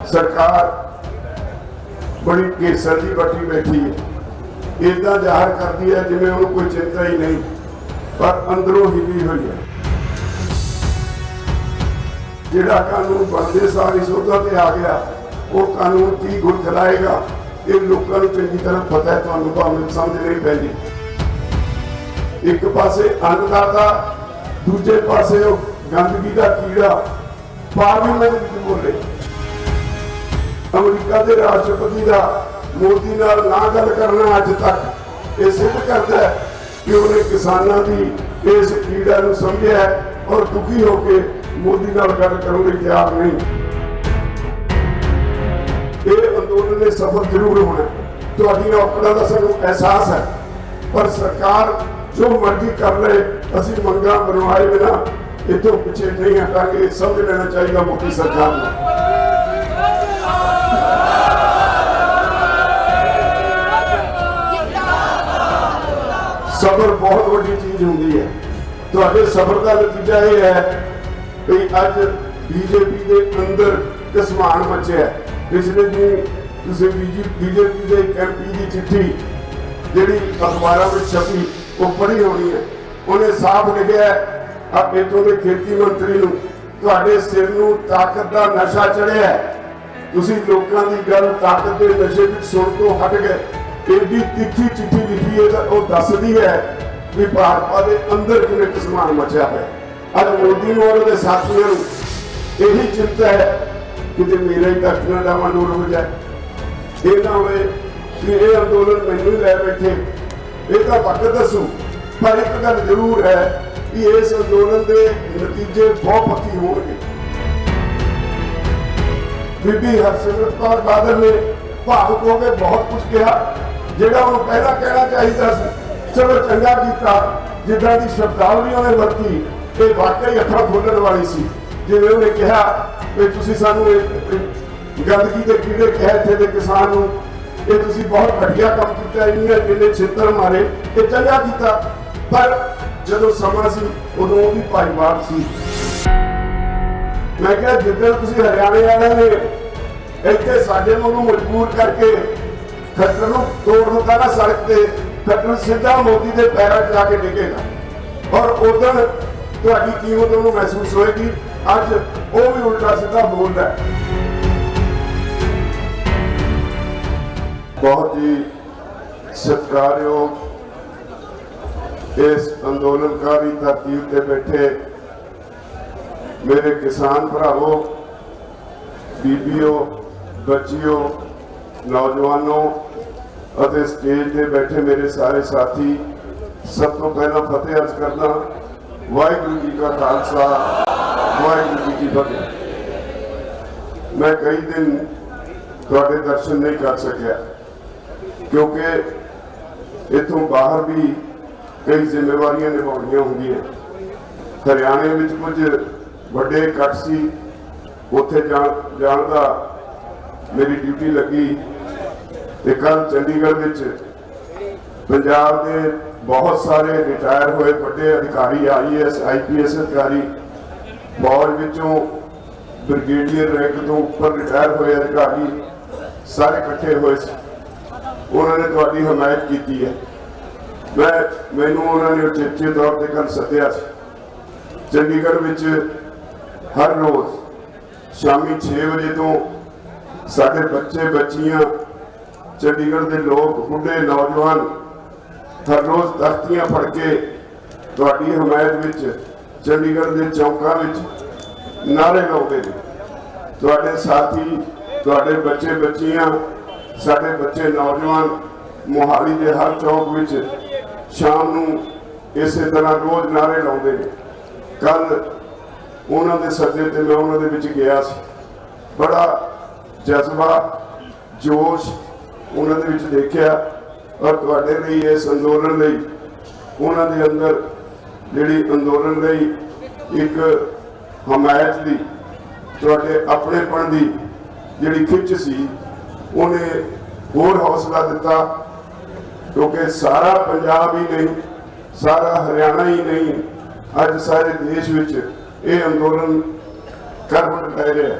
सरकार बड़ी केसर की बटी बैठी है, इदा जाहिर करती है जिवें उन्हें कोई चिंता ही नहीं, पर अंदरों हिली हुई है। जिहड़ा कानून बनते सारी सोधा ते आ गया, वो कानून की गुल खिलाएगा, ये लोगों को चंगी तरह पता है। तुहानूं भावें समझ नहीं पैंदी। एक पासे अन्नदाता, दूजे पासे गंदगी का कीड़ा पार्लीमेंट में बोले। अमरीका के राष्ट्रपति का मोदी नाल ना गल करना अज तक ये सिद्ध करता है कि उन्हें किसानों की इस पीड़ा को समझा है और दुखी होकर मोदी नाल गल करने को तैयार नहीं। ये अंदोलन ने सफल जरूर होना, तुहाडी औकड़ां दा सानूं एहसास है, पर सरकार जो मर्जी कर ले, असीं मंगां बनवाए बिना इतों पिछे नहीं हटांगे। समझ लेना चाहिए मोदी सरकार को। सबर बहुत बड़ी चीज होंगी है। तो सबर का नतीजा यह है कि अज बीजेपी के अंदर घसमान मचे है। पिछले दिन बीजेपी के एक MP की चिट्ठी जी अखबारों में छपी वो पढ़ी होनी है। उन्हें साफ लिखा है, अब इतों के खेती मंत्री तुहाडे सिर नूं ताकत का नशा चढ़िया है, तुसीं लोकां दी गल ताकत के नशे में सुन तो हट गए। एडी तिखी चिट्ठी लिखी है तो वह दसदी है कि भाजपा के अंदर किन्हें घसमान मचा है। अब मोदी और साथियों यही चिंता है कि मेरा ही तक न डावाडोल हो जाए, ये ना हो कि यह अंदोलन मैनू लै बैठे। ये तो वक्त दसू, पर एक गल जरूर है कि इस अंदोलन के नतीजे बहुत पक्की होंगे। बीबी हरसिमरत कौर बादल ने भावुक होकर बहुत कुछ कहा, जिहड़ा उन्हें पहला कहना चाहिए। चलो चंगा किया जिदा की शब्दावली उन्हें वरती, ये वाकई अखा खोलने वाली सी। जिवें उन्हें कहा कि तुसीं सानूं गंदगी के कीड़े कहे थे किसान नूं, ये तुसीं बहुत घटिया काम किया, इन्ने छित्तर मारे, ये चंगा किया। पर जदों समा सी उदों भी भाईवाल सी। मैं कहा जिद्दन तुसीं हरियाणे वाले ने इत्थे साडे नूं मजबूर करके खट्टर नूं तोड़ दिता ना सड़क से, खट्टर सीधा मोदी के पैरों च जाके डिगेगा और उदन तुहाडी कीमत उन्होंने महसूस होएगी। अज वो भी उल्टा सीधा बोल रहा है। बहुत ही सत्कारयोग इस अंदोलनकारी धरती उत्ते बैठे मेरे किसान भरावों, बीबियों, बच्चियों, नौजवानों और स्टेज पे बैठे मेरे सारे साथी, सब तो पहला फतेह अर्ज करना, वाहिगुरू जी का खालसा, वाहिगुरू जी की फतेह। मैं कई दिन तुहाडे दर्शन नहीं कर सकिया क्योंकि इथों बाहर भी कई जिम्मेवारियां निभाउणियां होंदियां। हरियाणे में कुछ बड़े इकट्ठ सी, उत्थे जाण दा मेरी ड्यूटी लगी। कल चंडीगढ़ विच पंजाब के बहुत सारे रिटायर हुए बड़े अधिकारी, IAS IPS अधिकारी, फौज विचों ब्रिगेडियर रैंक तो ऊपर रिटायर हुए अधिकारी सारे इकट्ठे हुए। उन्होंने तुहाडी हमायत की है। मैनू उन्होंने उचेचे तौर पर कल सद्या। चंडीगढ़ विच हर रोज़ शामी 6 बजे तो साढ़े बच्चे बच्चियां, चंडीगढ़ के लोग, बुढ़े नौजवान हर रोज़ तख्तियां फड़ के तुहाडी हमायत विच चंडीगढ़ के चौकों में नारे लाउंदे ने। तुहाडे साथी, तुहाडे बच्चे बच्चियां, साडे बच्चे नौजवान मोहाली के हर चौक विच शाम नूं इस तरह रोज़ नारे लाउंदे ने। कल उन्होंने सदे ते मैं उन्होंने विच गया सी। बड़ा जज्बा, जोश उन्होंने विच देखिया और तुहाडे लई इस अंदोलन लई उन्होंने अंदर जिहड़ी अंदोलन लई एक हमायत दी, तुहाडे अपनेपन दी जिहड़ी खिच सी, उन्हें होर हौसला दिता। क्योंकि सारा पंजाब ही नहीं, सारा हरियाणा ही नहीं, अज सारे देश विच ये अंदोलन कर लै रहा है।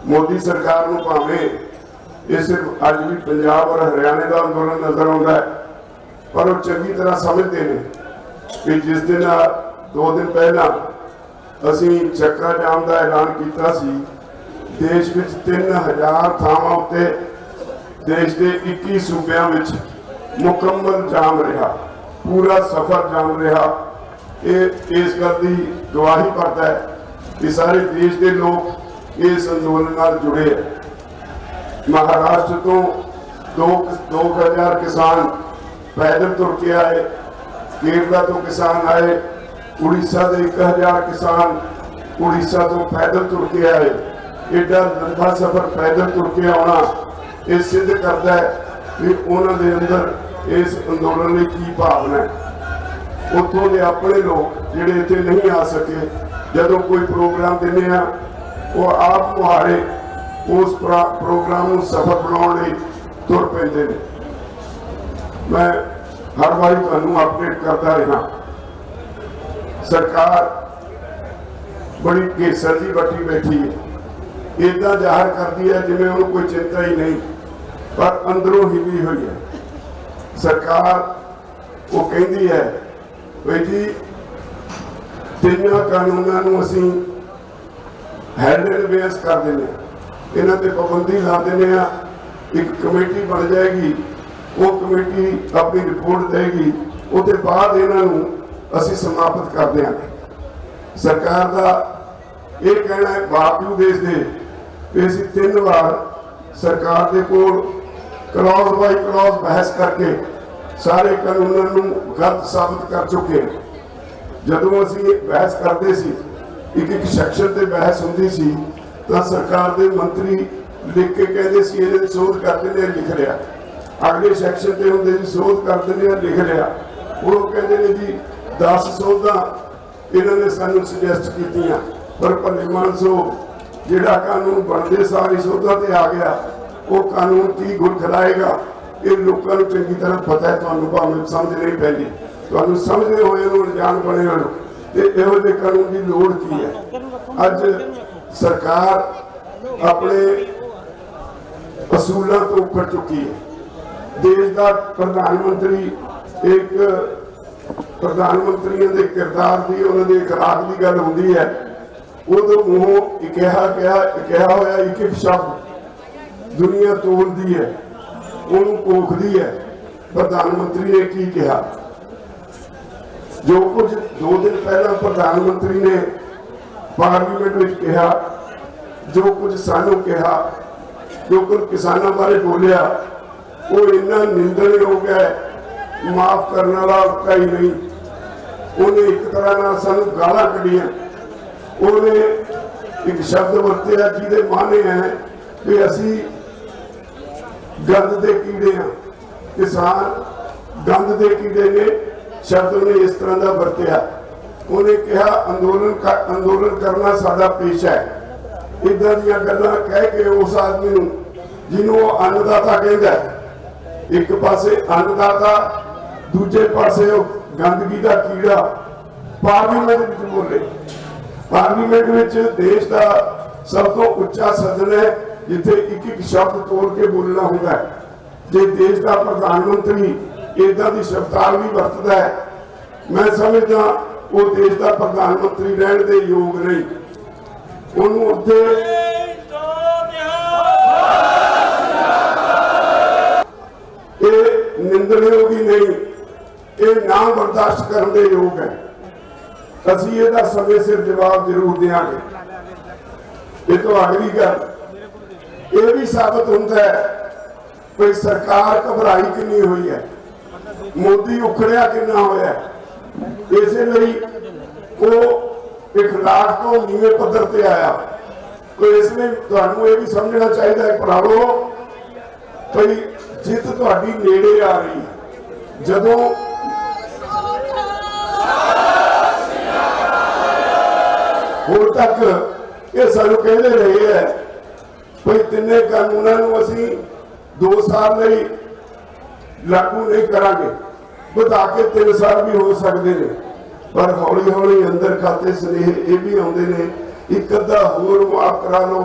मोदी सरकार नूं भावें ये सिर्फ अज भी पंजाब और हरियाणे का अंदोलन नजर आता है, पर वो चंगी तरह समझते हैं कि जिस दिन 2 दिन पहला असी चक्का जाम का ऐलान किया सी, देश में 3000 थावां उत्ते देश के 21 सूबों में मुकम्मल जाम रहा, पूरा सफर जाम रहा। ये इस गल की गवाही भरता है कि सारे देश के लोग इस अंदोलन नाल जुड़े हैं। महाराष्ट्र तो 2000 किसान पैदल तुर के आए, केरला तो किसान आए, उड़ीसा के 1000 किसान उड़ीसा तो पैदल तुर के आए। एडा लंबा सफर पैदल तुर के आना ये सिद्ध करता है कि उन्होंने अंदर इस अंदोलन की भावना है। उतों के अपने लोग जिहड़े इत्थे नहीं आ सके, जदों कोई प्रोग्राम देने वो आप मुहारे उस प्रोग्राम को सफल बनाने तुर पैंदे ने। मैं हर बार तुहानूं अपडेट करता रहा। सरकार बड़ी घेसर जी बटी बैठी है, इदा जाहिर करती है जिवें उन्हें कोई चिंता ही नहीं, पर अंदरों हिली हुई है। सरकार वो कहती है भाई जी 3 कानूनों को असी हैंड एंड बेस कर देने, इन्हों पर पाबंदी ला देने, एक कमेटी बन जाएगी, वो कमेटी अपनी रिपोर्ट देगी, उसके बाद इन्हों असी समाप्त कर देंगे। सरकार का ये कहना है बावजूद इसके असी 3 बार सरकार के कोल क्लॉज बाई क्लॉज बहस करके सारे कानूनों को गलत साबित कर चुके हैं। जदों असी बहस करते सी, एक सैक्शन से बहस होंदी सी, तो सरकार के मंत्री लिख के कहते सी ये सोध कर देने, लिख लिया। अगले सैक्शन से होंगे जी सोध कर देने, लिख लिया। वो कहते हैं जी 10 सोधा इन्होंने सानू सुजैसट की, पर भले मानसो जिहड़ा कानून बनते सारी सोधा ते आ गया, वो कानून की गुल खिलाएगा ये लोगों को चंगी तरह पता है। तुहानू भावें समझ नहीं पैंदी, तुहानू समझते हुए अनजान बने हो इहो जिहे कानून की लोड़ की है। अज सरकार अपने असूलों तो उपर चुकी है। देश का प्रधानमंत्री एक प्रधानमंत्रियों के किरदार की उन्होंने खुराक की गल होंगी है, उदों मूहों कहा होया एक शब्द दुनिया तोड़ती है, उन्होंने कोखती है। प्रधानमंत्री ने की कहा, जो कुछ 2 दिन पहला प्रधानमंत्री ने पार्लीमेंट में कहा, जो कुछ सानू कहा, जो कुछ किसानों बारे बोलिया, वो इन्ना निंदनीय हो गया है, माफ करने वाला कई नहीं। उन्हें एक तरह ना सानू गाला कढ़िया, उन्हें एक शब्द वरत्या जिहदे माने हैं कि असी गंद दे कीड़े हैं, किसान गंद दे कीड़े ने, शब्द ने इस तरह का वरत्या। उन्हें कहा अंदोलन करना साडा पेशा है। इदां दीयां गल्लां कह के उस आदमी नूं जिन्हों अन्नदाता कहता है, एक पासे अन्नदाता, दूजे पासे गंदगी का कीड़ा पार्लीमेंट में बोले। पार्लीमेंट में देश का सब तो उच्चा सदन है जिथे एक शब्द तोड़ के बोलना होता है। जो देश का प्रधानमंत्री इदा की शब्दावली भी वरतता है, मैं समझदा वो देश का प्रधानमंत्री रहने के योग नहीं। उन्होंने उत्थे ये निंदणयोग ही नहीं, ये ना बर्दाश्त करने के योग है। असी इसका समय सिर जवाब जरूर देंगे। ये तो अगली गल ये भी साबित होता है कि सरकार घबराई कितनी हुई है, मोदी उखड़िया कितना होया। इसलिए वो इखलाक तो नीवे पद्धर पे आया। तो इसलिए तुहानू ये भी समझना चाहिए है भरावो, भाई जित तुहाडी नेड़े आ रही है। जदों होर तक ये सानू कहते रहे है भाई 3 कानूनों असी 2 साल लई लागू नहीं करांगे, बता के 3 साल भी हो सकते हैं। पर हौली हौली अंदर खाते स्नेह ये भी आते हैं, एक अद्धा होर माफ करा लो,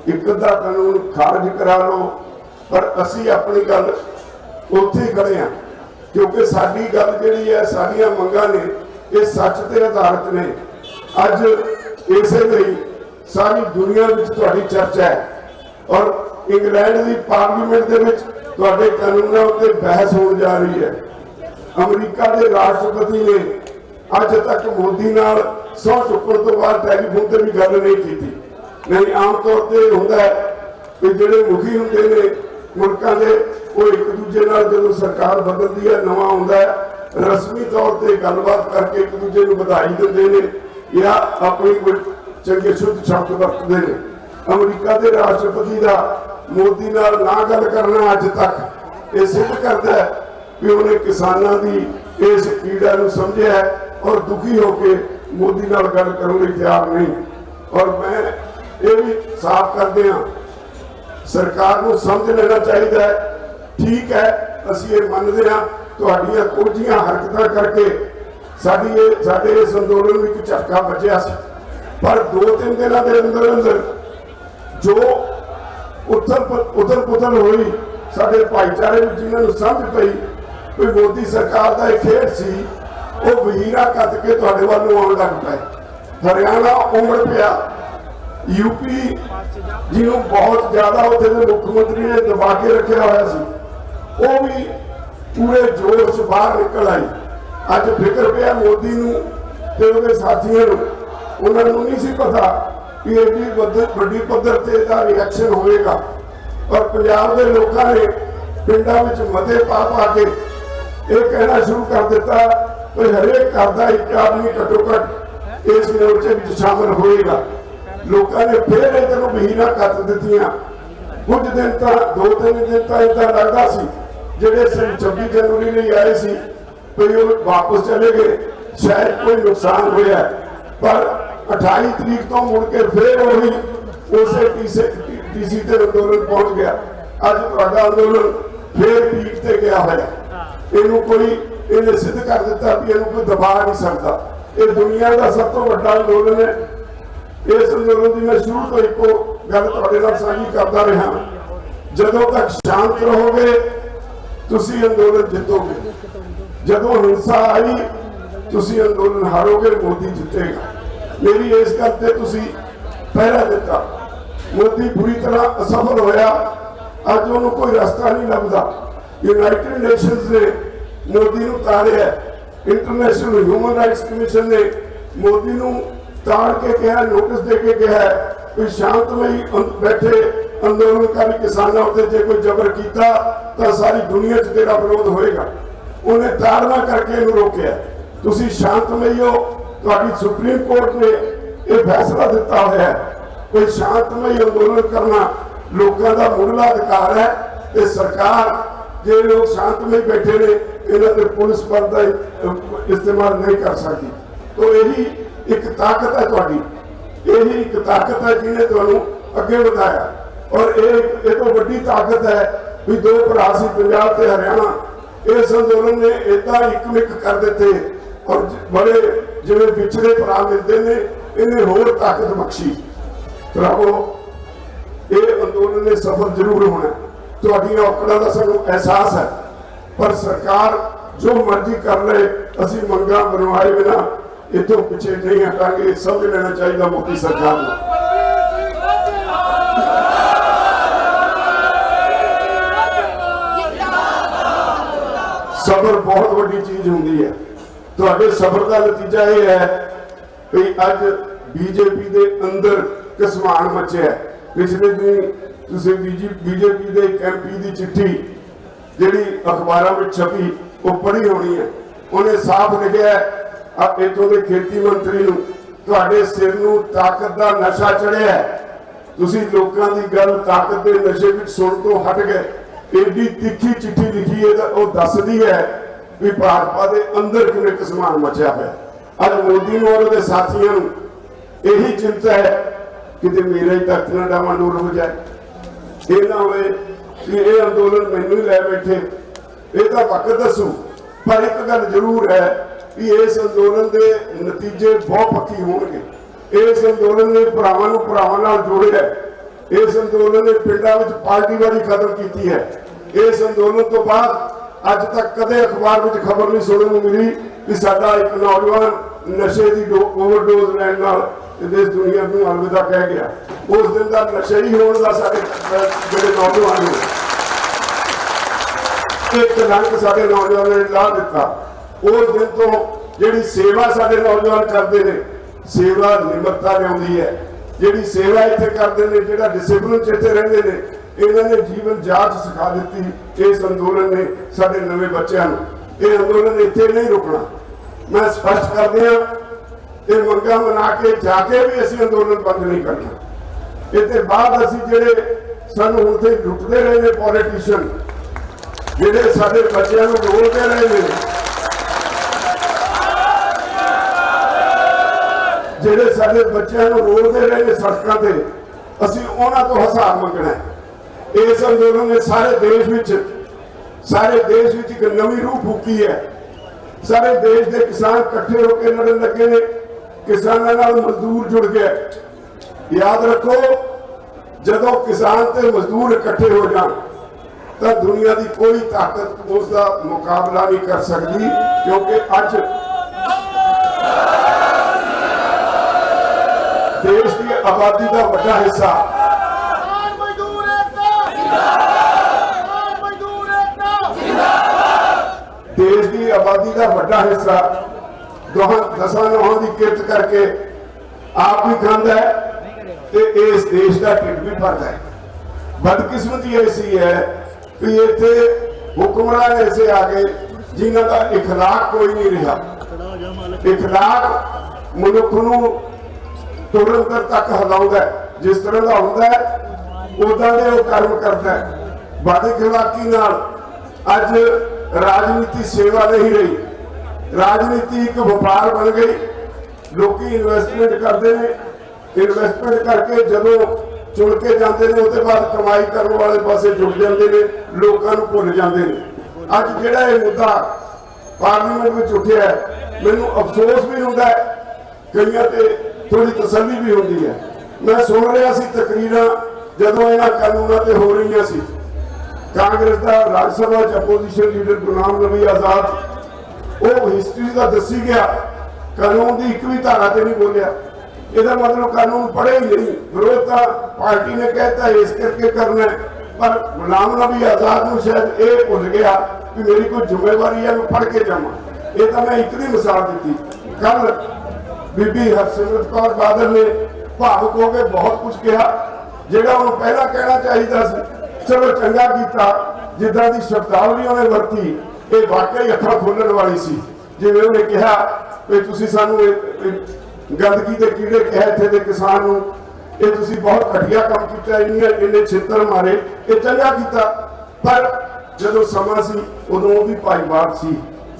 एक अद्धा कानून खारिज करा लो, पर असी अपनी गल उत्थे ही खड़े हैं, क्योंकि साडी गल जिहड़ी है, साडियां मंगां ने ये सच ते आधारित ने। अज इसे लिए सारी दुनिया में तुहाडी चर्चा है और इंग्लैंड की पार्लीमेंट दे विच तुहाडे कानूनां उत्ते बहस होण जा रही है। अमरीका के राष्ट्रपति ने अज तक मोदी नाल सौं चुकण तो बाद टैलीफोन पर भी गल नहीं की। नहीं आम तौर पर होंदा है कि जिहड़े मुखी हुंदे ने मुल्कां दे वो एक दूजे नाल जदों सरकार बदलदी है, नवां आउंदा है, रस्मी तौर पर गलबात करके एक दूजे नूं बधाई दिंदे ने या अपनी कोई चंगे शुद्ध शब्द वरतदे ने। अमरीका के राष्ट्रपति का मोदी नाल ना गल करना अज तक ये सिद्ध करता है कि उन्हें किसानों की इस पीड़ा नूं समझिया है और दुखी होकर मोदी नाल गल करने लई तैयार नहीं। और मैं ये भी साफ कर दिया, सरकार को समझ लेना चाहिए। ठीक है, असीं ये मनते हैं तुहाडीआं कोझियां हरकतां करके साडे इस अंदोलन में एक झटका बजिया सी, पर 2-3 दिनों के अंदर अंदर जो उथल पुथल हुई साडे भाईचारे में, जिन्होंने समझ पई कोई मोदी सरकार का एक खेड सी, वो वहीरा कत के तुहाडे वल नूं आउण लग पए। हरियाणा उमड़ पिया, यूपी जिन्होंने बहुत ज्यादा उत्थे दे मुख्यमंत्री ने दबा के रखा हुआ सी, वो भी पूरे जोश बाहर निकल आई। अज फिक्र पिया मोदी नूं ते उहदे साथियों नूं, उन्होंने नहीं सी पता कि एडी वड्डी पद्धर ते इहदा रिएक्शन होएगा। और पंजाब के लोगों ने पिंडां विच मते पा के ये कहना शुरू कर दिता कि हरेक घर का एक आदमी घट्टो घट इस मोर्चे में शामिल होएगा। लोगों ने फिर इधर वहीरा कत दित्तियां। कुछ दिन तो 2-3 दिन तो इदा लगता सी जिहड़े 26 जनवरी लिए आए सी कोई वापस चले गए, शायद कोई नुकसान होया, पर 28 तरीक तो मुड़ के फिर वही उसे टीसी ते अंदोलन पहुंच गया। अज तुहाडा अंदोलन फिर पीक ते गया होया। इनू कोई इन्हें सिद्ध कर दिता कि इनू कोई दबा नहीं सकता। ये दुनिया का सब तो बड़ा अंदोलन है। इस अंदोलन की मैं शुरू तो एको गल तुहाडे नाल साझी करता रहा, जदों तक शांत रहोगे तुसी अंदोलन जितोगे, जदों हिंसा आई तुसी अंदोलन हारोगे, मोदी जितेगा। मेरी इस गल ते तुसी पहरा दिता। मोदी बुरी तरह असफल होया, अज उन्होंने कोई रास्ता नहीं लगता। यूनाइटेड नेशंस ने मोदी नूं ताड़िया, इंटरनेशनल ह्यूमन राइट्स कमीशन ने मोदी नूं ताड़ के कहा, नोटिस दे के कहा कोई शांतमई बैठे अंदोलनकारी किसानों उत्ते जे कोई जबर किया तो सारी दुनिया च तेरा विरोध होएगा। उन्हें ताड़ना करके इन्हूं रोकिया। तुसी शांतमई हो, तुहाडी सुप्रीम कोर्ट ने यह फैसला दिता होया है, कोई शांतमई अंदोलन करना लोगों का मुढ़ला अधिकार है। ते सरकार जे लोग शांतमई बैठे ने इन्हां ते पुलिस बल दा इस्तेमाल नहीं कर सकती। तो यही एक ताकत है तुहाडी, यही एक ताकत है जिन्हें तुहानूं अगे बढ़ाया। और एक तो बड़ी ताकत है भी 2 भरा सी पंजाब ते हरियाणा, इस अंदोलन ने इदा इकमिक कर दिते और बड़े जिवें पिछड़े भरा मिलते हैं, इन्हें होर ताकत बख्शी। भरावो ये अंदोलन ने सफल जरूर होना, तुहाडीआं औकड़ां दा सानूं एहसास है, पर सरकार जो मर्जी कर ले, असीं मंगां बनवाए बिना इतों पीछे नहीं हटांगे। समझ लेना चाहिए मोदी सरकार को। सबर बहुत बड़ी चीज होंगी है। तुहाडे सबर का नतीजा यह है कि अज बीजेपी के अंदर घसमान मचिया। पिछले दिन तुसीं बीजेपी के एक MP की चिट्ठी जिहड़ी अखबारों में छपी वो पढ़ी होनी है। उन्हें साफ लिखा है इतों के खेती मंत्री नूं तुहाडे सिर नूं ताकत का नशा चढ़िया है, तुसीं लोकां दी गल ताकत के नशे विच सुण तो हट गए। एडी तिखी चिट्ठी लिखी है वो दसदी है भी भाजपा के अंदर किवें घसमान मचिया है। अज मोदी नूं और उहदे साथियों नूं यही चिंता है कि मेरा ही तख्त ना डावाडोल हो जाए, ये ना होए कि ये अंदोलन मैनूं ही लै बैठे। ये तो वक्त दसू, पर एक गल जरूर है कि इस अंदोलन के नतीजे बहुत पक्की होंगे। इस अंदोलन ने भरावां नूं भरावां नाल जोड़िया, इस अंदोलन ने पिंडों में पार्टीवादी खत्म की है। इस अंदोलन तो बाद अज तक कदे अखबार में खबर नहीं सुनने को मिली कि साडा एक नौजवान नशे की ओवरडोज लैन नाल इस दुनिया को अलविदा कह गया। उस दिन का नशे ही होने का साडे जिहड़े नौजवान ने एक कलंक साडे नौजवानों ने ला दिता। उस दिन तो जिहड़ी सेवा साडे नौजवान करते हैं, सेवा निमरता लियाउंदी है। जिहड़ी सेवा इत्थे करते हैं, जिहड़ा डिसिपलिन च इत्थे रहिंदे ने, इन्होंने जीवन जाच सिखा दी इस अंदोलन ने साडे नवे बच्चों को। यह अंदोलन इत्थे नहीं रुकना। मैं स्पष्ट कर दिया, ये मंगा मना के जाके भी असीं अंदोलन बंद नहीं करना। इत्थे बाद असीं जिहड़े सानूं हुण ते लुटदे रहे ने पॉलिटिशियन, जिहड़े साडे बच्चों को रोलदे रहे ने, जिहड़े साडे बच्चों को रोलदे रहे ने सड़कों ते, असीं उन्हां तों हिसाब मंगना है। इस अंदोलन ने सारे देश विच एक नवी रूह फूकी है। सारे देश के किसान इकट्ठे होकर लड़न लगे ने, किसानों नाल मजदूर जुड़ गए। याद रखो, जदों किसान ते मजदूर इकट्ठे हो जान तो दुनिया की कोई ताकत उसका मुकाबला नहीं कर सकती, क्योंकि अज देश की आबादी का बड़ा हिस्सा देश की आबादी का बड़ा हिस्सा दसा नौहां की किरत करके आप भी खाता है तो इस देश का ढिड भी भरता है। बदकिस्मती ऐसी है कि इतने हुक्मरान ऐसे आ गए जिन्हों का इखलाक कोई नहीं रहा। इखलाक मनुख नूं तुरंत तक हिलाउंदा है, जिस तरह का होंदा है उदां दे वो कर्म करता है। बद इखलाकी नाल अज राजनीति सेवा नहीं रही, राजनीति एक व्यापार बन गई। लोग इन्वेस्टमेंट करते हैं, इन्वेस्टमेंट करके जदों चुन के जाते हैं उसके बाद कमाई करने वाले पासे जुड़ जाते हैं, लोगों को भुल जाते हैं। अज जिहड़ा ये मुद्दा पार्लीमेंट में उठिया है, मैनूं अफसोस भी होता है, कईयां ते थोड़ी तसल्ली भी होती है। मैं सुन रहा सी तकरीरां जदों इन्हां कानूनां ते हो रही सी। कांग्रेस का राज्यसभा अपोजिशन लीडर गुलाम नबी आजाद वो हिस्ट्री का दसी गया, कानून की एक भी धारा से नहीं बोलिया। इसका मतलब कानून पढ़े ही नहीं, विरोध पार्टी ने कहता है इस करके करना है। पर गुलाम नबी आजाद को शायद ये भुल गया कि मेरी कोई जिम्मेवारी है, मैं पढ़ के जावा। ये तो मैं एक ही मिसाल दी। कल बीबी हरसिमरत कौर बादल ने भावुक हो के बहुत कुछ कहा, जिहड़ा उन्हें पहला कहना चाहिए। चलो चंगा किया जिदा की शब्दावली उन्हें वरती, ये वाकई अखा खोलने वाली सी। जिवें उन्हें कहा कि तुसीं सानूं गंदगी के कीड़े कहे थे ते किसान नूं, ये तुसीं बहुत घटिया काम किया, इन्ने छित्तर मारे, ये चंगा किया। पर जदों समा सी उदों भी भाईवाल सी।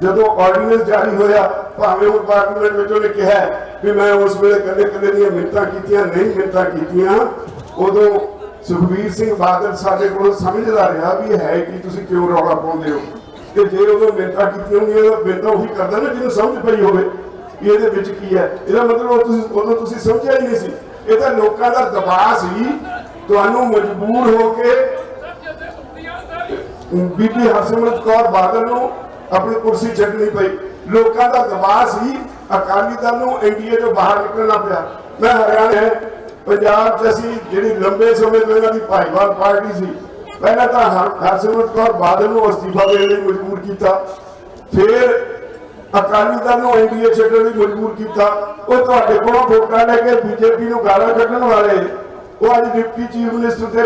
जदों ऑर्डीनेंस जारी होया, भावें हुण पार्लीमेंट में उन्हें कहा कि मैं उस वेले कदे कदे दी मिन्नतां कीतियां, नहीं मिन्नतां कीतियां, उदों सुखबीर सिंह बादल साडे कोल समझदा रहा भी है कि तुसीं क्यों रौला पाउंदे हो। कि जे उदों मिन्नतां कीतियां होंदियां तां मिन्नतां उही करदा ना जिन्नूं समझ पई होवे कि इहदे विच की है। इहदा मतलब उदों तुसीं समझिया ही नहीं सी। इह तां लोकां दा दबाਅ सी, तुहानूं मजबूर हो के बीबी हरसिमरत कौर बादल नूं अपनी कुर्सी छड्डनी पई। लोकां दा दबाਅ सी, अकाली दल नूं एनडीए चों बाहर निकलना पिया। मैं हरियाणा पंजाब च असीं जिहड़ी लंबे समय तो इन्हां दी भाईवाल पार्टी सी, पहला तो हरसिमरत कौर बादल नूं अस्तीफा देने लई मजबूर किया, फिर अकाली दल नूं एनडीए छड्डण लई मजबूर किया। वो तुहाडे कोलों वोटां लैके बीजेपी नूं गालां कढण वाले वो अज डिप्टी चीफ मिनिस्टर ते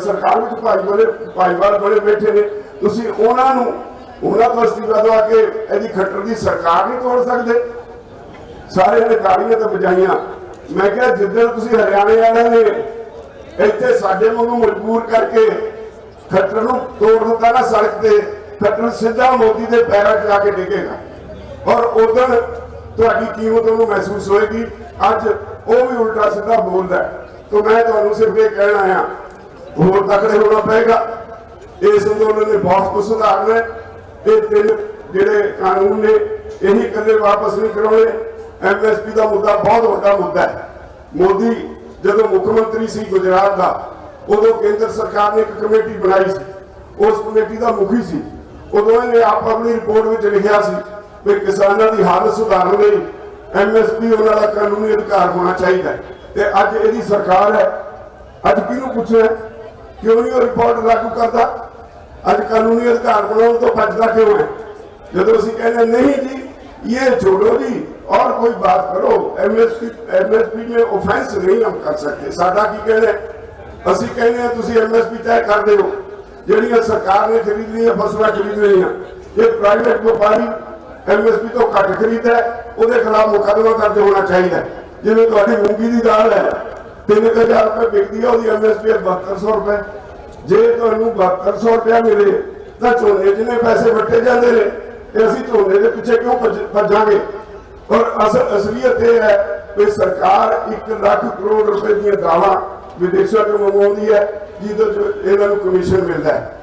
सरकार विच भाईवाल बड़े बैठे ने। तुसीं उन्हां तो अस्तीफा दवा के इहदी खट्टर दी सरकार नहीं तोड़ सकते। सारे ने ताड़ियां ते बजाइयां। मैं क्या जिद्दन तुसीं हरियाणे वाले ने इत्थे साडे वांगू मजबूर करके खट्टर नूं तोड़ दिता ना सड़क ते, खट्टर सीधा मोदी के पैरों च जाके डिगेगा और उधर तुहाडी कीमत उन्होंने महसूस होएगी। अज वो भी उल्टा सीधा बोलता है। तो मैं तुहानूं सिर्फ ये कहना आया, होर तकड़े होना पएगा। इस अंदोलन ने बहुत कुछ सुधारना है। ये तीन जिहड़े कानून ने यही कदे वापस नहीं करवाने। एमएसपी का मुद्दा बहुत बड़ा मुद्दा है। मोदी ਜਦੋਂ ਮੁੱਖ ਮੰਤਰੀ ਸੀ ਗੁਜਰਾत ਦਾ, ਉਦੋਂ ਕੇਂਦਰ ਸਰਕਾਰ ਨੇ ਇੱਕ ਕਮੇਟੀ ਬਣਾਈ ਸੀ, ਉਸ ਕਮੇਟੀ ਦਾ ਮੁਖੀ ਸੀ। ਉਦੋਂ ਇਹਨੇ ਆਪ ਆਪਣੀ ਰਿਪੋਰਟ ਵਿੱਚ ਲਿਖਿਆ ਸੀ ਕਿ ਕਿਸਾਨਾਂ ਦੀ ਹਾਲਤ ਸੁਧਾਰਨ ਲਈ MSP ਉਹਨਾਂ ਦਾ ਕਾਨੂੰਨੀ ਅਧਿਕਾਰ ਹੋਣਾ ਚਾਹੀਦਾ ਹੈ। ਤੇ ਅੱਜ ਇਹਦੀ ਸਰਕਾਰ ਹੈ, ਅੱਜ ਕਿਹਨੂੰ ਪੁੱਛਣਾ ਕਿਉਂ ਨਹੀਂ ਉਹ ਰਿਪੋਰਟ ਲਾਗੂ ਕਰਦਾ? ਅੱਜ ਕਾਨੂੰਨੀ ਅਧਿਕਾਰ ਬਣਾਉਣ ਤੋਂ ਭੱਜਦਾ ਕਿਉਂ ਹੈ? ਜਦੋਂ ਅਸੀਂ ਕਹਿੰਦੇ ਨਹੀਂ ਜੀ ये छोड़ो जी और कोई बात करो, MSP में ऑफेंस नहीं हम कर सकते। साडा की कहने ਅਸੀਂ ਕਹਿੰਦੇ ਆ ਤੁਸੀਂ MSP ਤੈਅ ਕਰ ਦਿਓ, ਜਿਹੜੀਆਂ ਸਰਕਾਰ ਨੇ ਖਰੀਦਣੀਆਂ ਫਸਲਾਂ ਖਰੀਦ ਰਹੀਆਂ। ਜੇ ਪ੍ਰਾਈਵੇਟ ਵਪਾਰੀ MSP ਤੋਂ ਘੱਟ ਖਰੀਦਦਾ ਉਹਦੇ ਖਿਲਾਫ ਮੁਕੱਦਮਾ ਦਰਜ ਹੋਣਾ ਚਾਹੀਦਾ। ਜਿਵੇਂ ਤੁਹਾਡੀ ਮੂੰਗੀ ਦੀ ਦਾਲ ਹੈ 3000 ਰੁਪਏ ਵਿਕਦੀ ਹੈ, ਉਹਦੀ MSP 7200 ਰੁਪਏ। ਜੇ ਤੁਹਾਨੂੰ 7200 ਰੁਪਏ ਮਿਲੇ ਤਾਂ ਝੋਨੇ ਜਿੰਨੇ ਪੈਸੇ ਵੱਟੇ ਜਾਂਦੇ ਨੇ ਤੇ ਅਸੀਂ ਝੋਨੇ ਦੇ ਪਿੱਛੇ ਕਿਉਂ ਭੱਜਾਂਗੇ? ਔਰ ਅਸਲੀਅਤ ਇਹ ਹੈ ਕਿ ਸਰਕਾਰ 1 ਲੱਖ ਕਰੋੜ ਰੁਪਏ ਦੀਆਂ ਦਾਲਾਂ ਵਿਦੇਸ਼ਾਂ ਤੋਂ ਮੰਗਵਾਉਂਦੀ ਹੈ, ਜਿਹਦੇ ਚ ਇਹਨਾਂ ਨੂੰ ਕਮਿਸ਼ਨ ਮਿਲਦਾ ਹੈ।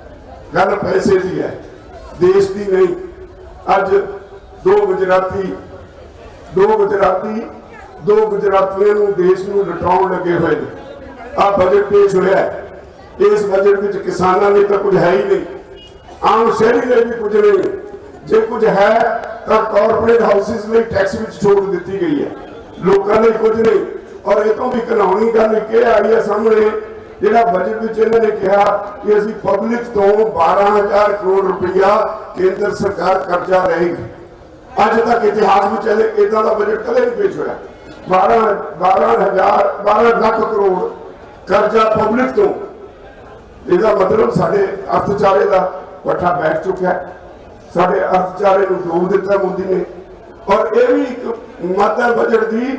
ਗੱਲ ਪੈਸੇ ਦੀ ਹੈ, ਦੇਸ਼ ਦੀ ਨਹੀਂ। ਅੱਜ ਦੋ ਗੁਜਰਾਤੀਆਂ ਨੂੰ ਦੇਸ਼ ਨੂੰ ਲੁਟਾਉਣ ਲੱਗੇ ਹੋਏ ਨੇ। ਆਹ ਬਜਟ ਪੇਸ਼ ਹੋਇਆ, ਇਸ ਬਜਟ ਵਿੱਚ ਕਿਸਾਨਾਂ ਲਈ ਤਾਂ ਕੁਝ ਹੈ ਹੀ ਨਹੀਂ, ਆਮ ਸ਼ਹਿਰੀ ਲਈ ਵੀ ਕੁਝ ਨਹੀਂ। ਜੇ ਕੁਝ ਹੈ ਤਾਂ ਕਾਰਪੋਰੇਟ ਹਾਊਸਿਸ ਲਈ ਟੈਕਸ ਵਿੱਚ ਛੋਟ ਦਿੱਤੀ ਗਈ ਹੈ, ਲੋਕਾਂ ਲਈ ਕੁਝ ਨਹੀਂ। ਔਰ ਇਹ ਤੋਂ ਵੀ ਘਿਨਾਉਣੀ ਗੱਲ ਇਹ ਆਈ ਹੈ ਸਾਹਮਣੇ, ਜਿਹੜਾ ਬਜਟ ਵਿੱਚ ਇਹਨਾਂ ਨੇ ਕਿਹਾ ਕਿ ਅਸੀਂ ਪਬਲਿਕ ਤੋਂ 12000 ਕਰੋੜ ਰੁਪਇਆ ਕੇਂਦਰ ਸਰਕਾਰ ਕਰਜ਼ਾ ਲਏਗੀ। ਅੱਜ ਤੱਕ ਇਤਿਹਾਸ ਵਿੱਚ ਇਦਾਂ ਦਾ ਬਜਟ ਕਦੇ ਨਹੀਂ ਪੇਸ਼ ਹੋਇਆ। 12 ਲੱਖ ਕਰੋੜ ਕਰਜ਼ਾ ਪਬਲਿਕ ਤੋਂ। ਇਹਦਾ ਮਤਲਬ ਸਾਡੇ ਅਰਥਚਾਰੇ ਦਾ ਪੱਠਾ ਬੈਠ ਚੁੱਕਿਆ ਹੈ, ਸਾਡੇ ਅਰਥਚਾਰੇ ਨੂੰ ਡੋਬ ਦਿੱਤਾ ਮੋਦੀ ਨੇ। ਔਰ ਇਹ ਵੀ ਇੱਕ ਮਾਦਾ ਬਜਟ ਦੀ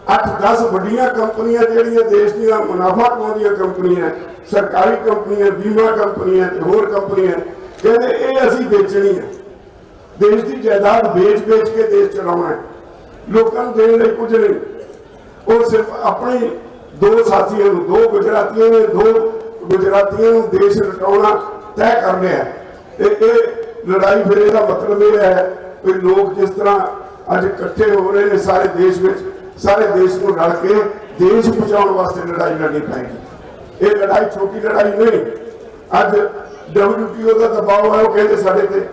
8-10 ਵੱਡੀਆਂ ਕੰਪਨੀਆਂ ਜਿਹੜੀਆਂ ਦੇਸ਼ ਦੀਆਂ ਮੁਨਾਫਾ ਕਮਾਉਂਦੀਆਂ ਕੰਪਨੀਆਂ, ਸਰਕਾਰੀ ਕੰਪਨੀਆਂ, ਬੀਮਾ ਕੰਪਨੀਆਂ ਤੇ ਹੋਰ ਕੰਪਨੀਆਂ, ਕਹਿੰਦੇ ਇਹ ਅਸੀਂ ਵੇਚਣੀ ਹੈ। ਦੇਸ਼ ਦੀ ਜਾਇਦਾਦ ਵੇਚ ਕੇ ਦੇਸ਼ ਚਲਾਉਣਾ ਹੈ, ਲੋਕਾਂ ਨੂੰ ਦੇਣ ਲਈ ਕੁਝ ਨਹੀਂ। ਉਹ ਸਿਰਫ ਆਪਣੇ ਦੋ ਸਾਥੀਆਂ ਨੂੰ, ਦੋ ਗੁਜਰਾਤੀਆਂ ਨੂੰ ਦੇਸ਼ ਲੁਟਾਉਣਾ ਤੈਅ ਕਰ ਲਿਆ। ਤੇ ਇਹ ਲੜਾਈ ਫਿਰ ਇਹਦਾ ਮਤਲਬ ਇਹ ਹੈ ਕਿ ਲੋਕ ਜਿਸ ਤਰ੍ਹਾਂ ਅੱਜ ਇਕੱਠੇ ਹੋ ਰਹੇ ਨੇ ਸਾਰੇ ਦੇਸ਼ ਵਿੱਚ, ਸਾਰੇ ਦੇਸ਼ ਨੂੰ ਰਲ ਕੇ ਦੇਸ਼ ਬਚਾਉਣ ਵਾਸਤੇ ਲੜਾਈ ਲੜਨੀ ਪਏਗੀ। ਇਹ ਲੜਾਈ ਛੋਟੀ ਲੜਾਈ ਨਹੀਂ। ਅੱਜ WTO ਦਾ ਦਬਾਅ ਹੈ, ਉਹ ਕਹਿੰਦੇ ਸਾਡੇ ਤੇ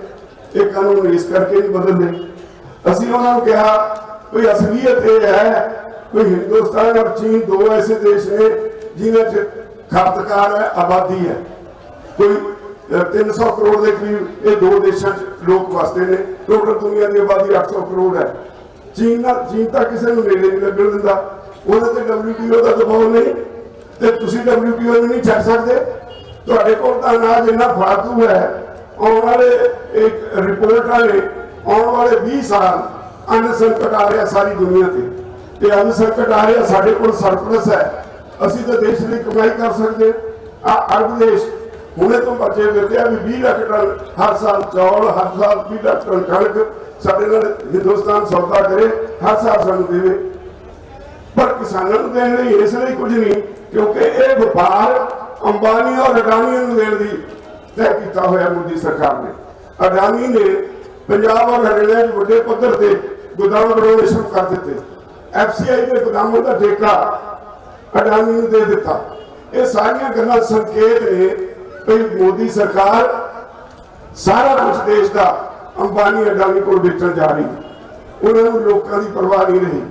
ਇਹ ਕਾਨੂੰਨ ਇਸ ਕਰਕੇ ਨਹੀਂ ਬਦਲਦੇ। ਅਸੀਂ ਉਹਨਾਂ ਨੂੰ ਕਿਹਾ ਕੋਈ ਅਸਲੀਅਤ ਇਹ ਹੈ ਕਿ ਹਿੰਦੁਸਤਾਨ ਔਰ ਚੀਨ ਦੋ ਐਸੇ ਦੇਸ਼ ਨੇ ਜਿਨ੍ਹਾਂ 'ਚ ਖਪਤਕਾਰ ਹੈ, ਆਬਾਦੀ ਹੈ। ਕੋਈ 300 ਕਰੋੜ ਦੇ ਕਰੀਬ ਇਹ ਦੋ ਦੇਸ਼ਾਂ 'ਚ ਲੋਕ ਵਸਦੇ ਨੇ। ਟੋਟਲ ਦੁਨੀਆ ਦੀ ਆਬਾਦੀ 800 ਕਰੋੜ ਹੈ। ਚੀਨ ਤਾਂ ਕਿਸੇ ਨੂੰ ਨੇੜੇ ਨਹੀਂ ਲੱਗਣ ਦਿੰਦਾ, ਉਹਦੇ ਤੇ WTO ਦਾ ਦਬਾਅ ਨਹੀਂ। ਤੇ ਤੁਸੀਂ WTO ਨੂੰ ਨਹੀਂ ਛੱਡ ਸਕਦੇ। ਤੁਹਾਡੇ ਕੋਲ ਤਾਂ ਅਨਾਜ ਇੰਨਾ ਫਾਲਤੂ ਹੈ। ਆਉਣ ਵਾਲੇ ਇੱਕ ਰਿਪੋਰਟ ਵਾਲੇ ਆਉਣ ਵਾਲੇ 20 ਸਾਲ ਅੰਨ ਸੰਕਟ ਆ ਰਿਹਾ ਸਾਰੀ ਦੁਨੀਆ ਤੇ ਅੰਨ ਸੰਕਟ ਆ ਰਿਹਾ। ਸਾਡੇ ਕੋਲ ਸਰਪਲਸ ਹੈ, ਅਸੀਂ ਤਾਂ ਦੇਸ਼ ਲਈ ਕਮਾਈ ਕਰ ਸਕਦੇ। ਅਰਬ ਦੇਸ਼ ਹੁਣੇ ਤੋਂ ਬੱਚੇ ਫਿਰਦੇ ਆ ਵੀ 20 ਲੱਖ ਟਨ ਹਰ ਸਾਲ ਚੌਲ, ਹਰ ਸਾਲ 20 ਲੱਖ ਟਨ ਕਣਕ ਸਾਡੇ ਨਾਲ ਹਿੰਦੁਸਤਾਨ ਸੌਦਾ ਕਰੇ, ਹਰ ਸਾਲ ਸਾਨੂੰ ਦੇਵੇ। ਪਰ ਕਿਸਾਨਾਂ ਨੂੰ ਦੇਣ ਲਈ ਇਸ ਲਈ ਕੁਝ ਨਹੀਂ, ਕਿਉਂਕਿ ਇਹ ਵਪਾਰ ਅੰਬਾਨੀ ਔਰ ਅਡਾਨੀ ਨੂੰ ਦੇਣ ਦੀ ਤੈਅ ਕੀਤਾ ਹੋਇਆ ਮੋਦੀ ਸਰਕਾਰ ਨੇ। ਅਡਾਨੀ ਨੇ ਪੰਜਾਬ ਔਰ ਹਰਿਆਣਾ 'ਚ ਵੱਡੇ ਪੱਧਰ ਤੇ ਗੋਦਾਮ ਬਣਾਉਣੇ ਸ਼ੁਰੂ ਕਰ ਦਿੱਤੇ। FCI ਦੇ ਗੋਦਾਮਾਂ ਦਾ ਠੇਕਾ ਅਡਾਨੀ ਨੂੰ ਦੇ ਦਿੱਤਾ। ਇਹ ਸਾਰੀਆਂ ਗੱਲਾਂ ਸੰਕੇਤ ਨੇ ਕਿ ਮੋਦੀ ਸਰਕਾਰ ਸਾਰਾ ਕੁਝ ਦੇਸ਼ ਦਾ ਅੰਬਾਨੀ ਅਡਾਨੀ ਕੋਲ ਵੇਚਣ ਜਾ ਰਹੀ। ਉਹਨਾਂ ਨੂੰ ਲੋਕਾਂ ਦੀ ਪਰਵਾਹ ਨਹੀਂ ਰਹੀ।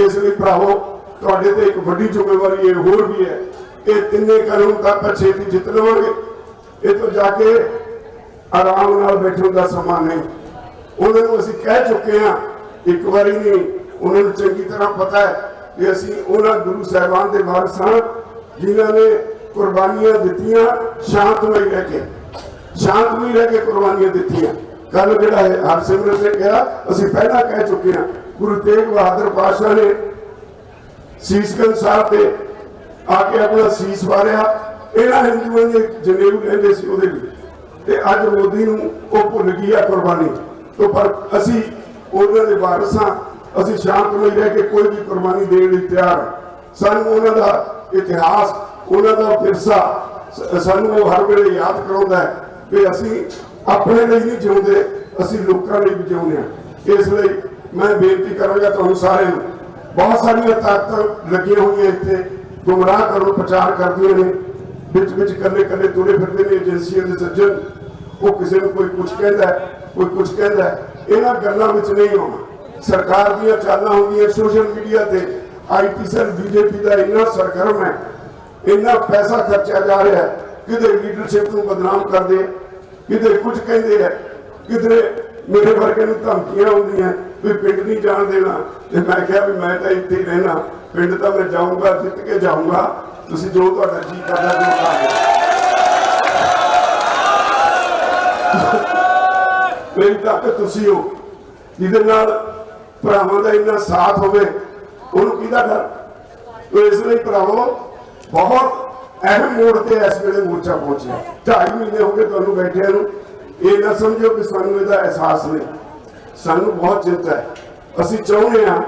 ਇਸ ਲਈ ਭਰਾਵੋ, ਤੁਹਾਡੇ ਤੇ ਇੱਕ ਵੱਡੀ ਜ਼ਿੰਮੇਵਾਰੀ ਇਹ ਹੋਰ ਵੀ ਹੈ। ਇਹ ਤਿੰਨੇ ਕਾਨੂੰਨ ਤਾਂ ਆਪਾਂ ਛੇਤੀ ਜਿੱਤ ਲਵਾਂਗੇ। ਇਹ ਤੋਂ ਜਾ ਕੇ ਆਰਾਮ ਨਾਲ ਬੈਠਣ ਦਾ ਸਮਾਂ ਨਹੀਂ। ਉਹਨਾਂ ਨੂੰ ਅਸੀਂ ਕਹਿ ਚੁੱਕੇ ਹਾਂ, ਇੱਕ ਵਾਰੀ ਨਹੀਂ, ਉਹਨਾਂ ਨੂੰ ਚੰਗੀ ਤਰ੍ਹਾਂ ਪਤਾ ਹੈ ਕਿ ਅਸੀਂ ਉਹਨਾਂ ਗੁਰੂ ਸਾਹਿਬਾਨ ਦੇ ਵਾਰਿਸ ਹਾਂ ਜਿਨ੍ਹਾਂ ਨੇ ਕੁਰਬਾਨੀਆਂ ਦਿੱਤੀਆਂ, ਸ਼ਾਂਤਮਈ ਰਹਿ ਕੇ ਕੁਰਬਾਨੀਆਂ ਦਿੱਤੀਆਂ। ਕੱਲ ਜਿਹੜਾ ਹੈ ਹਰਸਿਮਰਤ ਨੇ ਕਿਹਾ, ਅਸੀਂ ਪਹਿਲਾਂ ਕਹਿ ਚੁੱਕੇ ਹਾਂ, ਗੁਰੂ ਤੇਗ ਬਹਾਦਰ ਪਾਤਸ਼ਾਹ ਨੇ ਸੀਸਗੰਜ ਸਾਹਿਬ ਤੇ ਆ ਕੇ ਆਪਣਾ ਸੀਸ ਵਾਰਿਆ। ਇਹਨਾਂ ਹਿੰਦੂਆਂ ਦੇ ਜਨੇਊ ਲੈਂਦੇ ਸੀ ਉਹਦੇ ਲਈ, ਤੇ ਅੱਜ ਮੋਦੀ ਨੂੰ ਉਹ ਭੁੱਲ ਗਈ ਆ ਕੁਰਬਾਨੀ ਤੋਂ। ਪਰ ਅਸੀਂ ਉਹਨਾਂ ਦੇ ਵਾਰਿਸ ਹਾਂ, ਅਸੀਂ ਸ਼ਾਂਤਮਈ ਰਹਿ ਕੇ ਕੋਈ ਵੀ ਕੁਰਬਾਨੀ ਦੇਣ ਲਈ ਤਿਆਰ ਹਾਂ। ਸਾਨੂੰ ਉਹਨਾਂ ਦਾ ਇਤਿਹਾਸ, ਉਹਨਾਂ ਦਾ ਵਿਰਸਾ ਸਾਨੂੰ ਉਹ ਹਰ ਵੇਲੇ ਯਾਦ ਕਰਾਉਂਦਾ ਹੈ ਕਿ ਅਸੀਂ ਆਪਣੇ ਲਈ ਨਹੀਂ ਜਿਉਂਦੇ, ਅਸੀਂ ਲੋਕਾਂ ਲਈ ਵੀ ਜਿਉਂਦੇ ਹਾਂ। ਇਸ ਲਈ ਮੈਂ ਬੇਨਤੀ ਕਰਾਂਗਾ ਤੁਹਾਨੂੰ ਸਾਰਿਆਂ ਨੂੰ, ਬਹੁਤ ਸਾਰੀਆਂ ਤਾਕਤਾਂ ਲੱਗੀਆਂ ਹੋਈਆਂ ਇੱਥੇ, गुमराह करो प्रचार करदियां ने, विच विच कल्ले कल्ले तुरे फिरदे ने एजेंसियां दे सज्जन, वो किसी को कोई कुछ कहता है कोई कुछ कहता है। इन्हां गल्लां विच नहीं आउणा। सरकार दीयां चालां होंदियां सोशल मीडिया ते IT सैल बीजेपी का इन्ना सरगर्म है, इन्ना पैसा खर्चा जा रहा है, किधरे लीडरशिप को बदनाम कर दे, किधरे कुछ कहते हैं, किधरे मेरे वर्गे नूं धमकियां होंदियां भी पिंड नहीं जान देना। मैं कहा भी मैं तो इत्थे ही रहना, पिंड तो मैं जाऊंगा, जित के जाऊंगा, तुसीं जो तुहाडा जी करदा जो कर मेरी ताकत तुसीं हो, जिहदे नाल भरावां दा इन्ना साथ होवे, उन्होंने किहदा डर। तो इसलिए भरावो बहुत अहम मोड़ से इस वेले मोर्चा पहुंचा। 2.5 महीने हो गए तुहानूं बैठिया नूं, ये ना समझो कि सानूं इहदा एहसास नहीं, सानूं बहुत चिंता है। असीं चाहुंदे हां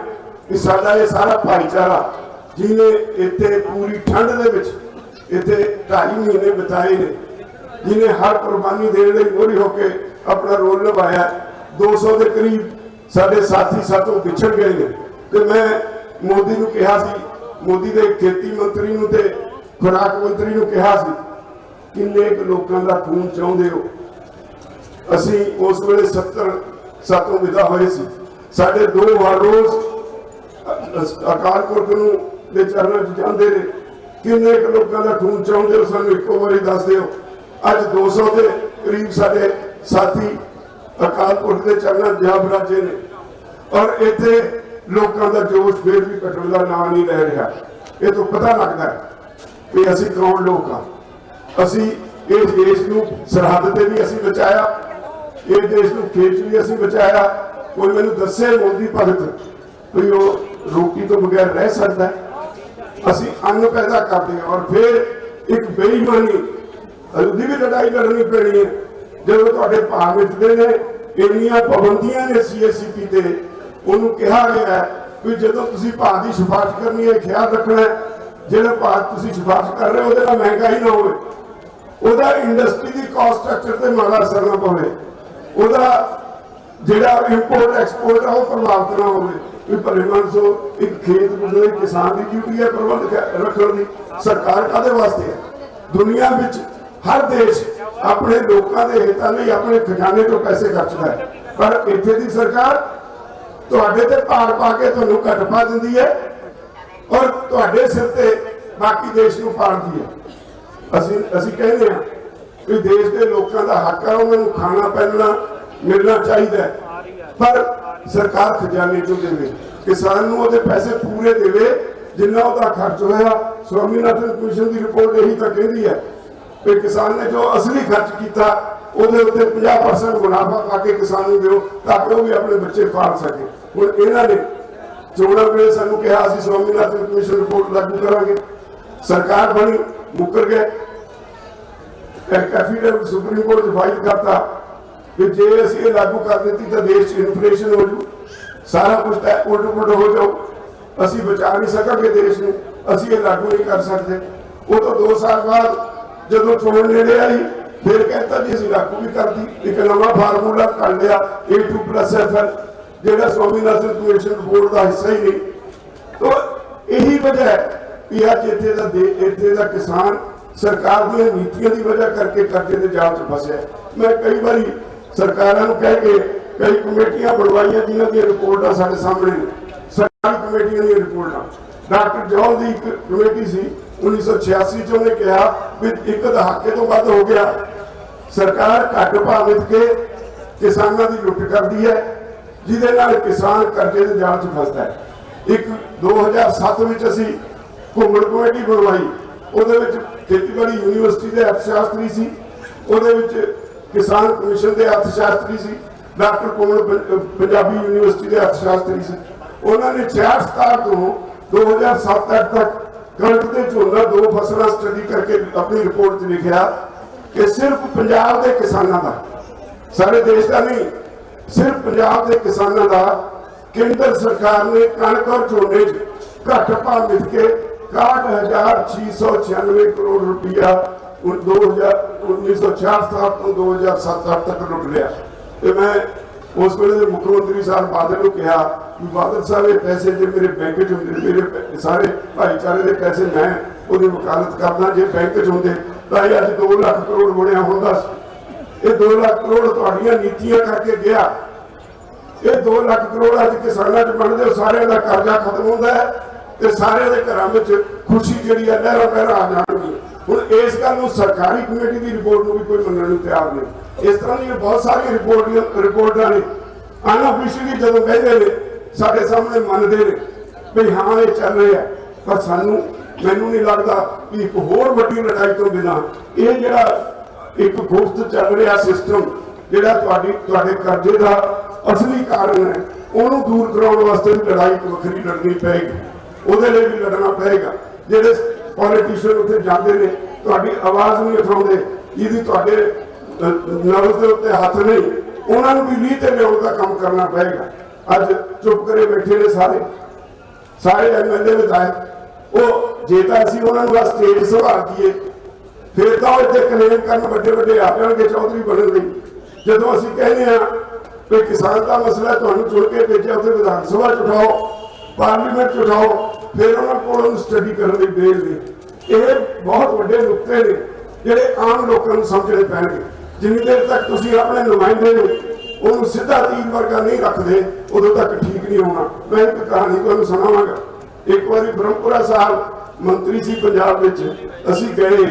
कि साडा ये सारा भाईचारा जिन्हें इत्थे पूरी ठंड दे विच इत्थे 2.5 महीने बिताए ने, जिन्हें हर कुर्बानी देने लई मोहरी होके अपना रोल निभाया, 200 के करीब साडे साथी साथों पिछड़ गए ने। ते मैं मोदी नूं कहा सी, मोदी दे खेती मंत्री नूं ते खुराक मंत्री नूं कहा सी, किन्ने लोगों का खून चाहुंदे हो। असीं उस वेले 70 सातों विदा होए सी। साडे 2 वार रोज अकाल पुरख नूं दे चरणों च जांदे ने, किन्ने लोगों का खून चाहुंदे हो, सानूं इक्को वारी दस दिओ। अज 200 के करीब साडे साथी अकाल पुरख के चरणों जा बराजे ने, और इत्थे लोगों का जोश फिर भी घटन का नाम नहीं ले रहा। ये तो पता लगता है कि असीं कौन लोग हाँ। असीं इस देश को सरहद से भी असीं बचाया, इस देश को खेच भी असीं बचाया। कोई मैनूं दस्से मोदी भगत कोई वो रोटी तो बगैर रह सकता है। असीं अन्न पैदा करते हैं और फिर एक बेईमानी उसकी भी लड़ाई लड़नी पैनी है। जो तुहाडे भाव मिटदे ने, इन्नियां पाबंदियां ने CSCP ते, उन्होंने कहा गया है कि जो तुम भाव की सिफारिश करनी है, ख्याल रखना है जो भाव तुम सिफारिश कर रहे हो वो महंगाई ना हो, इंडस्ट्री की कॉस्ट स्ट्रक्चर से माड़ा असर ना पवे, जो इंपोर्ट एक्सपोर्ट है वो प्रभावित ना हो। भले मानसो एक खेत गुजरे किसान की ड्यूटी है प्रबंध रखने की, सरकार कादे वास्ते है। दुनिया में हर देश अपने लोगों के हितों लिए अपने खजाने तो पैसे खर्चता है, पर इत्थे दी सरकार तुहाडे ते भार पा के तुहानूं घट पा दिंदी है और तुहाडे सिर ते बाकी देश नूं पाड़दी है। असीं कहते हैं कि देश के लोगों का हक है, उन्होंने खाना पहनना मिलना चाहिए, पर सरकार खजाने चों देवे, किसान नूं उहदे पैसे पूरे देवे जिन्ना उहदा खर्च होया। स्वामीनाथन कमीशन की रिपोर्ट यही तो कहती है कि किसान ने जो असली खर्च किया ਉਹਦੇ ਉੱਤੇ 50% ਮੁਨਾਫਾ ਪਾ ਕੇ ਕਿਸਾਨ ਨੂੰ ਦਿਓ ਤਾਂ ਕਿ ਉਹ ਵੀ ਆਪਣੇ ਬੱਚੇ ਪਾਲ ਸਕੇ। ਹੁਣ ਇਹਨਾਂ ਨੇ ਚੋਣਾਂ ਵੇਲੇ ਸਾਨੂੰ ਕਿਹਾ ਅਸੀਂ ਸਵਾਮੀਨਾਥਨ ਕਮਿਸ਼ਨ ਰਿਪੋਰਟ ਲਾਗੂ ਕਰਾਂਗੇ, ਸਰਕਾਰ ਬਣੀ ਮੁੱਕਰ ਗਏ। ਐਫੀਡੇਵਿਟ ਸੁਪਰੀਮ ਕੋਰਟ 'ਚ ਫਾਈਲ ਕਰਤਾ कि जे असीं ये लागू कर दी तो देश इन्फ्लेशन हो जू, सारा कुछ उल्ट पुलट हो जाओ, असीं बचा नहीं सकांगे देश नूं, असीं ये लागू नहीं कर सकते। वो तो 2 साल बाद जदों चोण नेड़े आई फिर कहता जी असीं लागू भी कर दी, एक नवा फार्मूला कर लिया A2+FL जिहड़ा स्वामीनाथन कमीशन बोर्ड का हिस्सा ही नहीं। तो यही वजह है कि अज इत्थे दा किसान सरकार दी नीतियों की वजह करके कर्जे के जाल च फसिया। मैं कई बारी सरकारों को कह के कई कमेटियां बनवाइया जिन्हों की रिपोर्टा साढ़े सामने ने, सरकारी कमेटियां दी रिपोर्टा। डॉक्टर जॉल की एक कमेटी सी 1986 च उन्हें कहा भी एक दहाके तो वध हो गया, सरकार घट भाव मित के किसानों की लुट करती है, जिहदे नाल किसान कर्जे के जाल च फसदा है। एक 2007 में असीं घुम्मण कमेटी बनवाई, ਉਹਦੇ ਵਿੱਚ ਖੇਤੀਬਾੜੀ यूनिवर्सिटी के अर्थशास्त्री सी, ਉਹਦੇ ਵਿੱਚ किसान कमीशन के अर्थशास्त्री सी, डॉक्टर कोमल पंजाबी यूनिवर्सिटी के अर्थशास्त्री से। उन्होंने 66 तो 2007 तक कणक ते झोना 2 फसलों स्टडी करके अपनी रिपोर्ट में लिखा कि सिर्फ पंजाब के किसानों का, सारे देश का नहीं, सिर्फ पंजाब के किसानों का केंद्र सरकार ने कणक और झोने घट भाव मिल के 61,696 करोड़ रुपया 1966 तो 2007 तक लुट लिया। तो मैं उस वे मुख्यमंत्री साहब बादल को कहा कि बादल साहब ये पैसे जो मेरे बैंक च मेरे सारे भाईचारे के पैसे मैं ਉਹਦੀ वकालत करना, जे बैंक च होंगे तो ये अज 2 लाख करोड़ बनया होंदा। ये 2 लाख करोड़ तुहाड़ियां नीतियां करके गया। ये 2 लाख करोड़ अज किसानों च बनते, सारे का कर्जा खत्म होता है तो सारे के घर में खुशी जी लहरा पहरा आ जाएगी। हुण इस गल नूं सरकारी कमेटी की रिपोर्ट में भी कोई मनने नूं तैयार नहीं। इस तरह दी बहुत सारी रिपोर्टां ने अनऑफिशियली जो कहते हैं साडे सामने मनते हैं भी हाँ ये चल रहा है, पर सानू मैनू नहीं लगता कि एक होर वड्डी लड़ाई तो बिना ये जिहड़ा एक गुप्त चल रहा सिस्टम जिहड़ा तुहाडे कर्जे का असली कारण है उन्होंने दूर कराने वास्ते भी लड़ाई वखरी लड़नी पेगी, उहदे लई भी लड़ना पेगा। जिहड़े पॉलिटिशियन उत्थे जांदे ने तुहाडी आवाज़ नहीं उठाउंदे, जिहदी तुहाडे नब्ज़ दे उत्ते हथ नहीं, उन्होंने भी लीह ते लिआउण दा काम करना पेगा। अज चुप करे बैठे ने सारे MLA विधायक, वो जे तो असीं उन्हां नूं स्टेज संभाल दईए फिर तो इत्थे क्लेम करन वड्डे वड्डे आ जाणगे चौधरी बनन लई। जदों असीं कहने आ कि किसान का मसला तुहानूं चुन के भेजिआ उत्थे विधान सभा च उठाओ, पार्लीमेंट च उठाओ, फिर उन्हां कोल स्टडी करन लई भेज दे। ये बहुत वड्डे नुक्ते ने जिहड़े आम लोकां नूं समझणे पैणगे। जिन्नी देर तक तुसीं अपने नुमाइंदे नूं ਉਹਨੂੰ सीधा तीर वर्गा नहीं रखते उदों तक ठीक नहीं होना। मैं एक कहानी तुहानूं सुणावांगा। एक बार ब्रह्मपुरा साहब मंत्री सी पंजाब विच, असीं गए,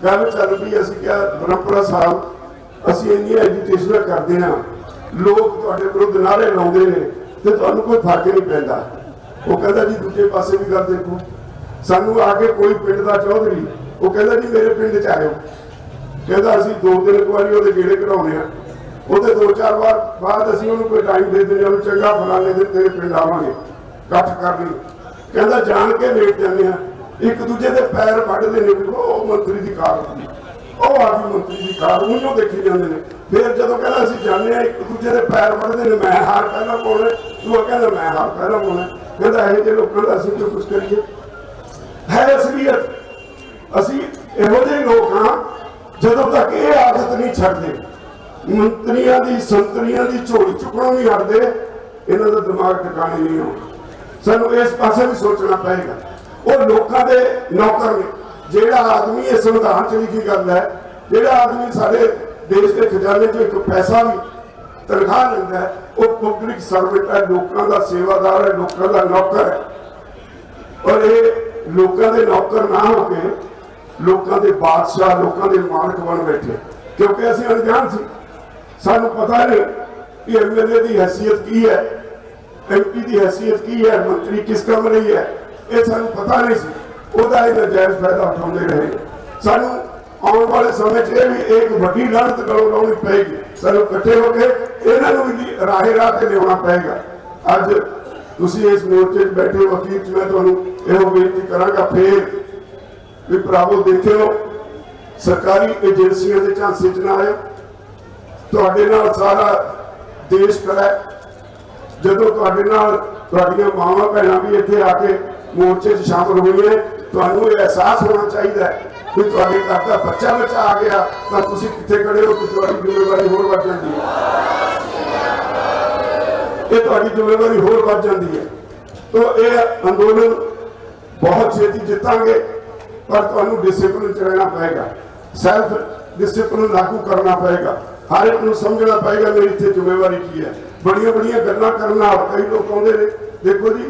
गल चल पई, असीं कहा ब्रह्मपुरा साहब असीं इन्नियां एजुटेशन करते हैं, लोग तुहाडे विरुद्ध नारे लाउंदे ने ते तुहानूं कोई फर्क नहीं पैंदा। वो कहता जी दूजे पासे भी गल देखो, सानूं आके कोई पिंड दा चौधरी वो कहता जी मेरे पिंड च आयो, कहता असीं 2 दिन वारी ਉਹਦੇ गेड़े कढाउणे आ, ਉਹਦੇ 2-4 ਵਾਰ ਬਾਅਦ ਅਸੀਂ ਉਹਨੂੰ ਕੋਈ ਟਾਈਮ ਦੇ ਦਿੰਦੇ, ਉਹਨੂੰ ਚੰਗਾ ਫਲਾਣੇ ਦਿਨ ਤੇਰੇ ਪਿੰਡ ਆਵਾਂਗੇ, ਇਕੱਠ ਕਰ ਲਈ। ਕਹਿੰਦਾ ਜਾਣ ਕੇ ਲੇਟ ਜਾਂਦੇ ਆ, ਇੱਕ ਦੂਜੇ ਦੇ ਪੈਰ ਵੱਢਦੇ ਨੇ, ਉਹ ਮੰਤਰੀ ਦੀ ਕਾਰ, ਉਹ ਆ ਗਈ ਮੰਤਰੀ ਦੀ ਕਾਰ, ਉਹਨੂੰ ਦੇਖੀ ਜਾਂਦੇ ਨੇ। ਫਿਰ ਜਦੋਂ ਕਹਿੰਦਾ ਅਸੀਂ ਜਾਂਦੇ ਆ, ਇੱਕ ਦੂਜੇ ਦੇ ਪੈਰ ਵੱਢਦੇ ਨੇ, ਮੈਂ ਹਾਰ ਪਹਿਲਾਂ ਪਾਉਣਾ, ਤੂੰ ਕਹਿੰਦਾ ਮੈਂ ਹਾਰ ਪਹਿਲਾਂ ਪਾਉਣਾ। ਕਹਿੰਦਾ ਇਹੋ ਜਿਹੇ ਲੋਕਾਂ ਦਾ ਅਸੀਂ ਕਿਉਂ ਕੁਛ ਕਰੀਏ, ਹੈ ਅਸਲੀਅਤ। ਅਸੀਂ ਇਹੋ ਜਿਹੇ ਲੋਕ ਹਾਂ ਜਦੋਂ ਤੱਕ ਇਹ ਆਦਤ नहीं ਛੱਡਦੇ, मंत्रियों की संतरियों की झोली चुकणों नहीं हटते, इन्हों का दिमाग ठिकाने नहीं आना। सानू इस पासे भी सोचना पेगा। वो लोगों के नौकर ने, जिहड़ा आदमी इस संविधान च लिखी गल है, जिहड़ा आदमी साडे देश के खजाने चो एक पैसा भी तनख्वाह लैंदा है, वो पब्लिक सर्वेंट है, लोगों का सेवादार है, लोगों का नौकर है। और ये लोगों के नौकर ना होके लोगों के बादशाह, लोगों के मालक बन बैठे, क्योंकि असीं अनजान सी। सानू पता नहीं कि MLA की हैसियत की है, MP की हैसियत की है, मंत्री किस काम रही है, ये सानू पता नहीं सी। ਉਹਦਾ ਇਹ ਨਜਾਇਜ਼ फायदा उठाते रहे। सानू आने वाले समय च भी एक वड्डी लानत गलों लाउणी पेगी। सानू इकट्ठे होकर इन्हां नूं भी राहे राह ते लिआउणा पेगा। अज तुसीं इस मोर्चे च बैठे हो, अखीर च मैं तुहानूं इहो बेनती करांगा फिर भी भरावो देखिओ, सरकारी एजेंसियां दे झांसे च ना आए। तुहाडे नाल सारा देश खड़ा है। जदों तुहाडे नाल तुहाडीआं मावां भैणां भी इत्थे आके मोर्चे च शामिल होईआं, तुहानूं ये एहसास होना चाहिए कि तुहाडे घर दा बच्चा आ गया तां तुसीं कित्थे खड़े हो, कि तुहाडी जिम्मेवारी होर वध जांदी है। ये तुहाडी जिम्मेवारी होर वध जांदी है। तो ये अंदोलन बहुत छेती जितांगे, पर तुहानूं डिसिपलिन च रहना पेगा, सैल्फ डिसिपलिन लागू करना पेगा। हर एक को समझना पेगा मेरी इतने जिम्मेवारी की है। बड़िया बड़िया गल्लां करना कई लोग आउंदे ने, देखो जी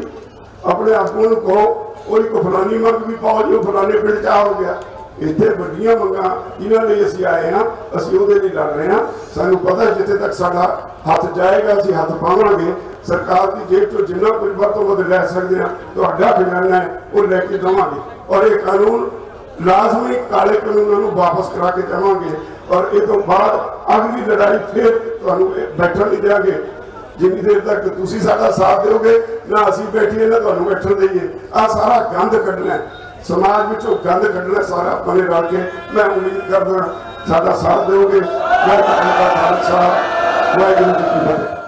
अपने आपू कहो कोई को फलानी मंग भी पाओ जी, फलाने पिंड च हो गया। इतने वड्डियां मंगां जिन्हां लई असीं आए हाँ, असीं उहदे लई लड़ रहे हैं। सानूं पता जिथे तक साडा हथ जाएगा असीं हथ पावांगे। सरकार की जेब चों जिन्ना कुछ वध तों वध लै सकदे हां, तुहाडा खजाना है वो लैके देवांगे। और ये कानून लाजमी काले कानूनों को वापस करा के जावांगे। और इस तो बाद अगली लड़ाई फिर तुहानूं बैठण नहीं देंगे, जिन्नी देर तक तुसीं साडा साथ दोगे ना असीं बैठीए ना तुहानूं बैठण देईए। आ सारा गंद कढना है, समाज विचों गंद कढना सारा अपने रल के। मैं उम्मीद करदा साडा साथ दोगे। वाहिगुरू जी का खालसा, वाहिगुरू जी की फतेह।